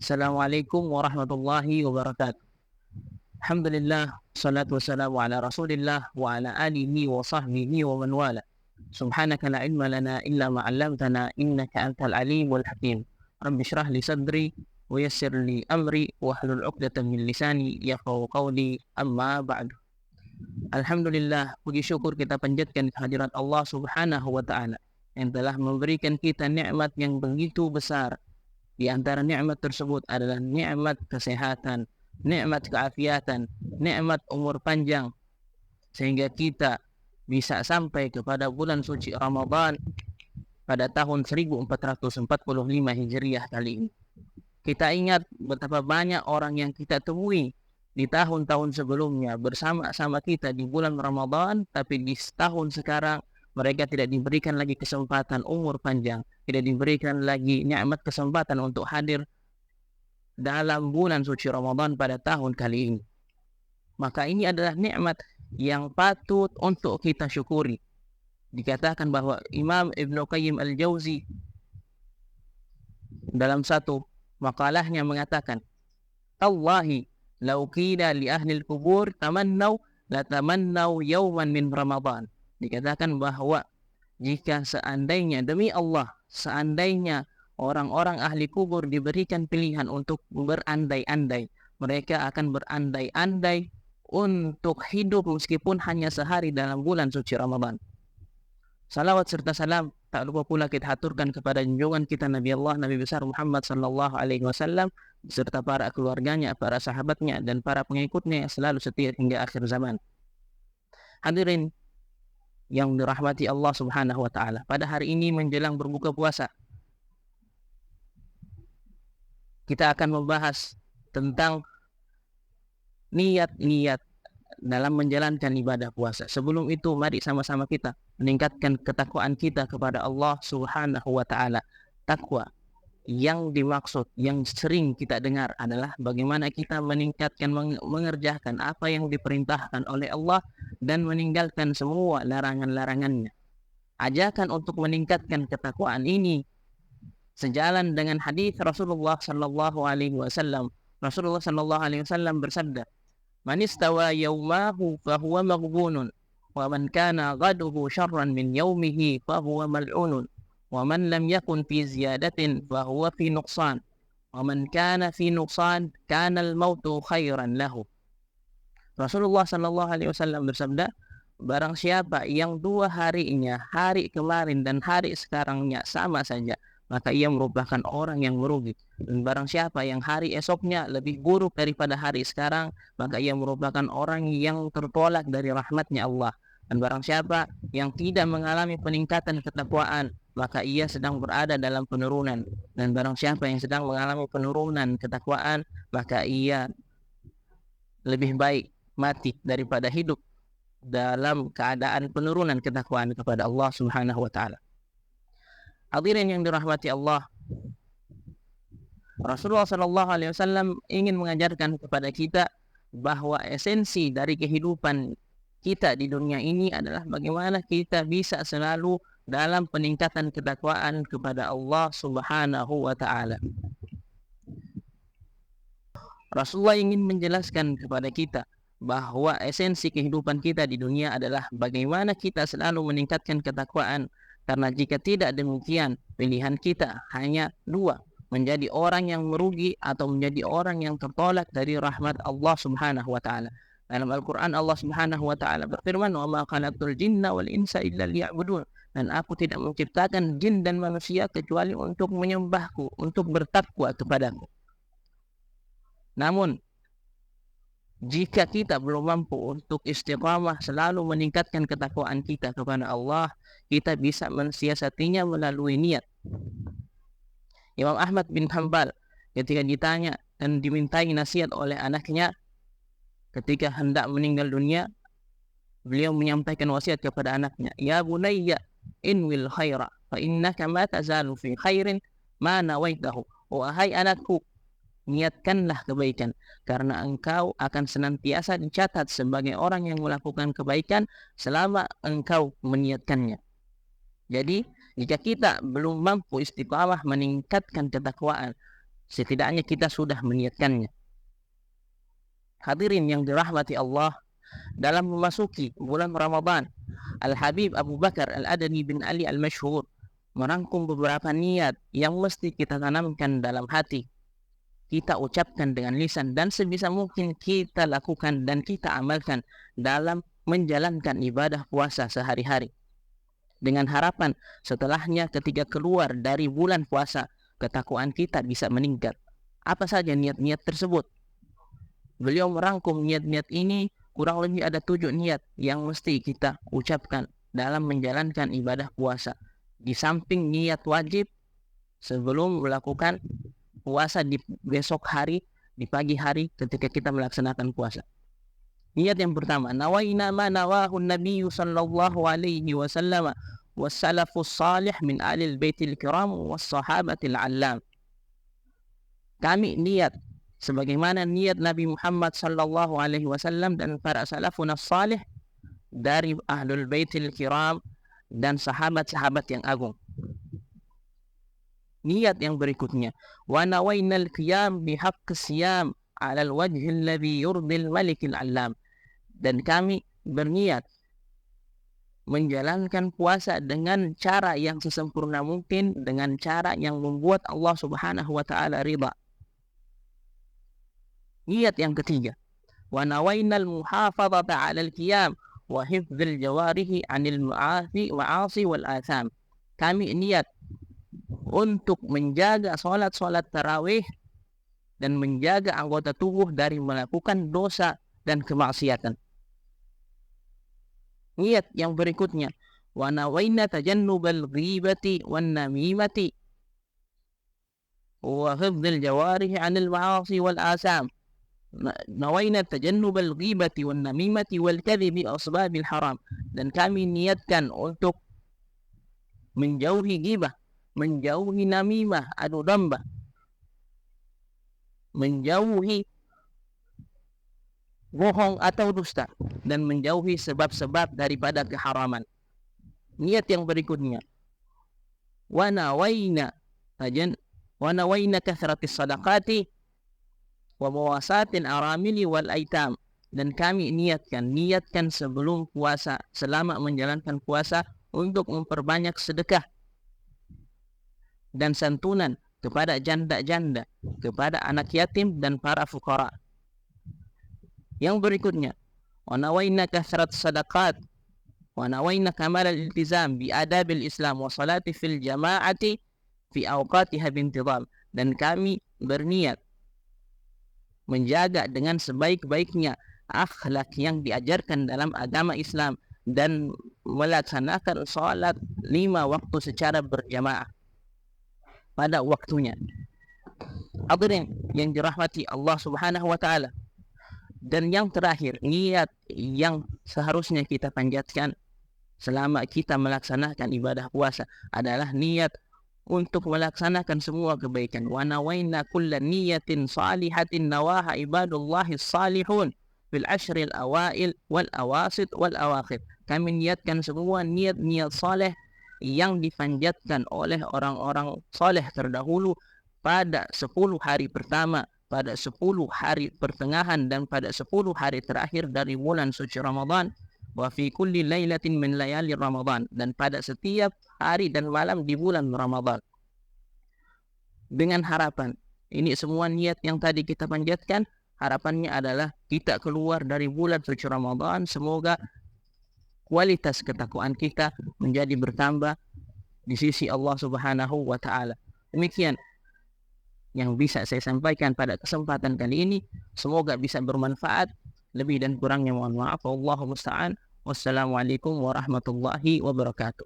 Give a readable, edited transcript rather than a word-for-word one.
Assalamualaikum warahmatullahi wabarakatuh. Alhamdulillah, salatu wassalamu ala Rasulillah wa ala alihi wa sahbihi wa man wala. Subhanaka la ilma lana illa ma 'allamtana innaka antal alimul hakim. Rabbi shrah li sadri wa yassir li amri wa hlul 'uqdatam min lisani yafqahu qawli, amma ba'du. Alhamdulillah, puji syukur kita panjatkan kehadirat Allah Subhanahu wa taala yang telah memberikan kita nikmat yang begitu besar. Di antara nikmat tersebut adalah nikmat kesehatan, nikmat keafiatan, nikmat umur panjang, sehingga kita bisa sampai kepada bulan suci Ramadan pada tahun 1445 Hijriah kali ini. Kita ingat betapa banyak orang yang kita temui di tahun-tahun sebelumnya bersama-sama kita di bulan Ramadan, tapi di tahun sekarang mereka tidak diberikan lagi kesempatan umur panjang, tidak diberikan lagi nikmat kesempatan untuk hadir dalam bulan suci Ramadan pada tahun kali ini. Maka ini adalah nikmat yang patut untuk kita syukuri. Dikatakan bahwa Imam Ibnu Qayyim Al-Jauzi dalam satu makalahnya mengatakan, "Tallahi law qila li ahli al-qubur tamannaw la tamannaw yawman min Ramadan." Dikatakan bahwa jika seandainya, demi Allah, seandainya orang-orang ahli kubur diberikan pilihan untuk berandai-andai, mereka akan berandai-andai untuk hidup meskipun hanya sehari dalam bulan suci Ramadan. Salawat serta salam tak lupa pula kita haturkan kepada junjungan kita Nabi Allah, Nabi besar Muhammad sallallahu alaihi wasallam serta para keluarganya, para sahabatnya dan para pengikutnya yang selalu setia hingga akhir zaman. Hadirin yang dirahmati Allah Subhanahu wa taala, pada hari ini menjelang berbuka puasa kita akan membahas tentang niat-niat dalam menjalankan ibadah puasa. Sebelum itu, mari sama-sama kita meningkatkan ketakwaan kita kepada Allah Subhanahu wa taala. Takwa yang dimaksud, yang sering kita dengar adalah bagaimana kita meningkatkan, mengerjakan apa yang diperintahkan oleh Allah dan meninggalkan semua larangan-larangannya. Ajakan untuk meningkatkan ketakwaan ini sejalan dengan hadis Rasulullah sallallahu alaihi wasallam. Rasulullah sallallahu alaihi wasallam bersabda, "Man istawa yawmahu fahuwa maghbunun, wa man kana ghaduhu syarran min yawmihi fahuwa mal'unun. Wa man lam yakun fi ziyadatin fahuwa fi nuqsan. Wa man kana fi nuqsan kana al-mautu khairan lahu." Rasulullah sallallahu alaihi wasallam bersabda, barang siapa yang dua harinya, hari kemarin dan hari sekarangnya sama saja, maka ia merupakan orang yang merugi. Dan barang siapa yang hari esoknya lebih buruk daripada hari sekarang, maka ia merupakan orang yang tertolak dari rahmatnya Allah. Dan barang siapa yang tidak mengalami peningkatan ketakwaan, maka ia sedang berada dalam penurunan. Dan barang siapa yang sedang mengalami penurunan ketakwaan, maka ia lebih baik mati daripada hidup dalam keadaan penurunan ketakwaan kepada Allah Subhanahu wa taala. Hadirin yang dirahmati Allah, Rasulullah sallallahu alaihi wasallam ingin mengajarkan kepada kita bahwa esensi dari kehidupan kita di dunia ini adalah bagaimana kita bisa selalu dalam peningkatan ketakwaan kepada Allah Subhanahu wa taala. Rasulullah ingin menjelaskan kepada kita bahwa esensi kehidupan kita di dunia adalah bagaimana kita selalu meningkatkan ketakwaan, karena jika tidak demikian pilihan kita hanya dua, menjadi orang yang merugi atau menjadi orang yang tertolak dari rahmat Allah Subhanahu wa taala. Dalam Al-Qur'an Allah Subhanahu wa taala berfirman, "Wa ma khalaqtul jinna wal insa illa liya'budun." Dan aku tidak menciptakan jin dan manusia kecuali untuk menyembahku, untuk bertakwa kepadaku. Namun jika kita belum mampu untuk istiqamah selalu meningkatkan ketakwaan kita kepada Allah, kita bisa mensiasatinya melalui niat. Imam Ahmad bin Hanbal ketika ditanya dan dimintai nasihat oleh anaknya ketika hendak meninggal dunia, beliau menyampaikan wasiat kepada anaknya, "Ya bunayya, inwil khaira, fa innaka ma tazalu fi khairin ma nawaitahu." Wahai anakku, niatkanlah kebaikan, karena engkau akan senantiasa dicatat sebagai orang yang melakukan kebaikan selama engkau meniatkannya. Jadi, jika kita belum mampu istiqamah meningkatkan ketakwaan, setidaknya kita sudah meniatkannya. Hadirin yang dirahmati Allah, dalam memasuki bulan Ramadan, Al-Habib Abu Bakar Al-Adani bin Ali Al-Mashhur merangkum beberapa niat yang mesti kita tanamkan dalam hati, kita ucapkan dengan lisan, dan sebisa mungkin kita lakukan dan kita amalkan dalam menjalankan ibadah puasa sehari-hari. Dengan harapan setelahnya ketika keluar dari bulan puasa, ketakwaan kita bisa meningkat. Apa saja niat-niat tersebut? Beliau merangkum niat-niat ini, kurang lebih ada 7 niat yang mesti kita ucapkan dalam menjalankan ibadah puasa. Di samping niat wajib sebelum melakukan puasa di besok hari, di pagi hari ketika kita melaksanakan puasa. Niat yang pertama, nawaina ma nawahu Nabi sallallahu alaihi wasallam was salafus salih min alil baitil kiram was sahabatil allam. Kami niat sebagaimana niat Nabi Muhammad sallallahu alaihi wasallam dan para salafun salih dari ahlul baitil kiram dan sahabat-sahabat yang agung. Niat yang berikutnya, wa nawainal qiyam bihaqqis siyam 'ala al-wajhi alladhi yurdil malikil 'allam. Dan kami berniat menjalankan puasa dengan cara yang sesempurna mungkin, dengan cara yang membuat Allah Subhanahu wa taala ridha. Niat yang ketiga, wa nawainal muhafadzata 'alal qiyam wa hifdzil jawarihi 'anil ma'asi wal atham. Kami niat untuk menjaga salat tarawih dan menjaga anggota tubuh dari melakukan dosa dan kemaksiatan. Niat yang berikutnya, wa nawaina tajannubal ghibati wan namimati wa hifdzil jawarihi 'anil ma'asi wal atham. Nawaina tajannubal ghibati wan namimati wal kadhibi asbabil haram. Dan kami niatkan untuk menjauhi ghibah, menjauhi namimah, adu domba, menjauhi bohong atau dusta, dan menjauhi sebab-sebab daripada keharaman. Niat yang berikutnya, wa nawaina kathratis sadaqati wa mawasatil aramili wal aitam. Dan kami niatkan sebelum puasa, selama menjalankan puasa, untuk memperbanyak sedekah dan santunan kepada janda-janda, kepada anak yatim dan para fuqara. Yang berikutnya, wa nawaina kathrat sadaqat wa nawaina kamal al-iltizam bi adabil Islam wa salati fil jama'ati fi awqatiha bintizam. Dan kami berniat menjaga dengan sebaik-baiknya akhlak yang diajarkan dalam agama Islam dan melaksanakan salat 5 waktu secara berjamaah pada waktunya. Hadirin yang dirahmati Allah Subhanahu wa taala. Dan yang terakhir, niat yang seharusnya kita panjatkan selama kita melaksanakan ibadah puasa adalah niat untuk melaksanakan semua kebaikan. Wa nawaina kulla niyatin salihatin nawaha ibadullahis salihun fil ashril awail wal awasit wal awakhir. Kami niatkan semua niat-niat saleh yang dipanjatkan oleh orang-orang saleh terdahulu pada 10 hari pertama, pada 10 hari pertengahan, dan pada 10 hari terakhir dari bulan suci Ramadan. Wa fi kulli lailatin min layali Ramadan. Dan pada setiap hari dan malam di bulan Ramadan. Dengan harapan, ini semua niat yang tadi kita panjatkan, harapannya adalah kita keluar dari bulan suci Ramadan, semoga kualitas ketakwaan kita menjadi bertambah di sisi Allah Subhanahu wa taala. Demikian yang bisa saya sampaikan pada kesempatan kali ini. Semoga bisa bermanfaat. Lebih dan kurangnya mohon maaf. Wallahu musta'an. Wassalamualaikum warahmatullahi wabarakatuh.